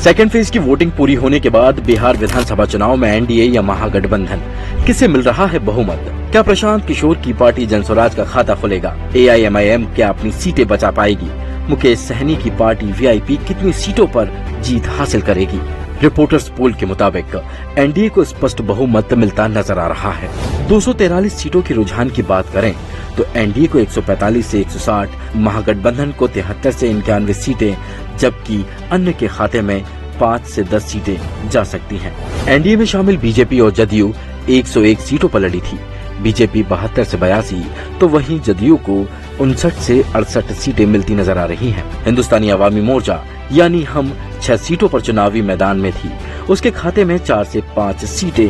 Second phase की voting पूरी होने के बाद बिहार विधानसभा चुनाव में एनडीए या महागठबंधन किसे मिल रहा है बहुमत? क्या प्रशांत किशोर की पार्टी जनस्वराज का खाता खुलेगा? एआईएमआईएम क्या अपनी सीटें बचा पाएगी? मुकेश सहनी की पार्टी वीआईपी कितनी सीटों पर जीत हासिल करेगी? रिपोर्टर्स पोल के मुताबिक एनडीए को स्पष्ट बहुमत मिलता नजर आ रहा है। 243 सीटों के रुझान की बात करें तो एनडीए को 145 से 160, महागठबंधन को 73 से 91 सीटें, जबकि अन्य के खाते में 5 से 10 सीटें जा सकती हैं। एनडीए में शामिल बीजेपी और जदयू 101 सीटों पर लड़ी थी। बीजेपी 72 से 82, तो वहीं जदयू को 59 से 68 सीटें मिलती नजर आ रही हैं। हिंदुस्तानी अवामी मोर्चा यानी हम 6 सीटों पर चुनावी मैदान में थी। उसके खाते में 4 से 5 सीटें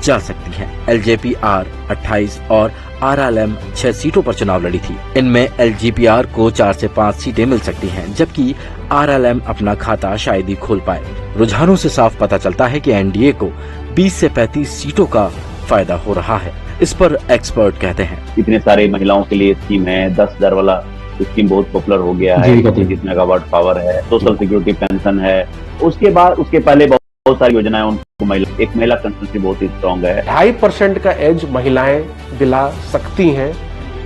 जा सकती हैं। एलजेपीआर 28 और आरएलएम 6 सीटों पर चुनाव लड़ी थी। इनमें एलजेपीआर को 4 से 5 सीटें मिल सकती हैं, जबकि आरएलएम अपना खाता शायद ही खोल पाए। रुझानों से साफ पता चलता है कि एनडीए को 20 से 35 सीटों का फायदा हो रहा है। इस पर एक्सपर्ट कहते हैं, इतने सारे महिलाओं के लिए स्कीम है, 10,000 वाला स्कीम बहुत पॉपुलर हो गया है, 25 मेगावाट पावर है, सोशल सिक्योरिटी पेंशन है। उसके बाद उसके पहले बहुत सारी योजनाएं उनको एक महिला कंसल्टेंसी बहुत ही स्ट्रॉन्ग है। 2.5% का एज महिलाएं दिला सकती हैं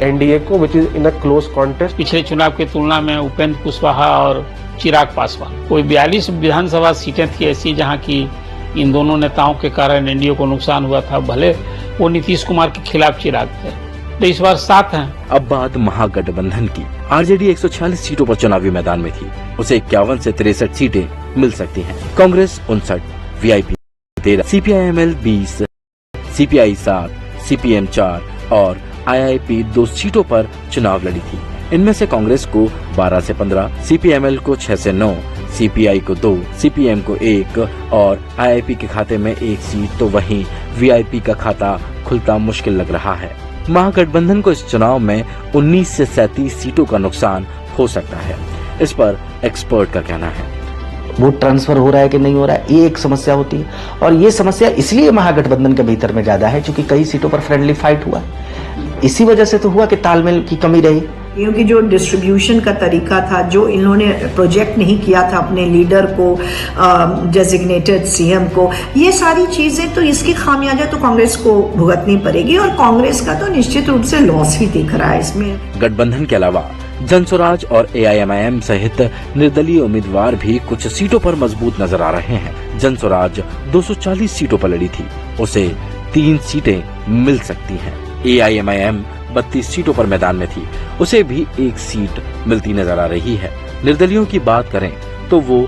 एनडीए को, which is in a close contest. पिछले चुनाव की तुलना में उपेंद्र कुशवाहा और चिराग पासवान, कोई 42 विधानसभा सीटें थी ऐसी जहां की इन दोनों नेताओं के कारण एनडीए को नुकसान हुआ था। भले वो नीतीश कुमार के खिलाफ चिराग थे, तो इस बार 7 हैं। अब बात महागठबंधन की। आरजेडी 146 सीटों पर चुनावी मैदान में थी। उसे 51 से 63 सीटें मिल सकती हैं। Congress 59, VIP 13, CPIML 20, CPI 7, CPM 4 और आईआईपी 2 सीटों पर चुनाव लड़ी थी। इनमें से कांग्रेस को 12 से 15, सीपीएमएल को 6 से 9, सीपीआई को 2, सीपीएम को 1 और आईआईपी के खाते में 1 सीट, तो वहीं वीआईपी का खाता खुलता मुश्किल लग रहा है। महागठबंधन को इस चुनाव में 19 से 37 सीटों का नुकसान हो सकता है। इस पर एक्सपर्ट का कहना है, वोट ट्रांसफर हो रहा है कि नहीं हो रहा है, ये एक समस्या होती है। और ये समस्या इसलिए महागठबंधन के भीतर में ज्यादा है क्योंकि कई सीटों पर फ्रेंडली फाइट हुआ। इसी वजह से तो हुआ कि तालमेल की कमी रही। क्योंकि जो डिस्ट्रीब्यूशन का तरीका था, जो इन्होंने प्रोजेक्ट नहीं किया था अपने लीडर को, डेजिग्नेटेड सीएम को, ये सारी चीजें, तो इसकी खामियाजा तो कांग्रेस को भुगतनी पड़ेगी और कांग्रेस का तो निश्चित रूप से लॉस ही दिख रहा है इसमें। गठबंधन के अलावा जनस्वराज और एआईएमआईएम सहित निर्दलीय उम्मीदवार भी कुछ सीटों पर मजबूत नजर आ रहे हैं। जनस्वराज 240 सीटों पर लड़ी थी, उसे 3 सीटें मिल सकती हैं। एआईएमआईएम 32 सीटों पर मैदान में थी, उसे भी 1 सीट मिलती नजर आ रही है। निर्दलियों की बात करें तो वो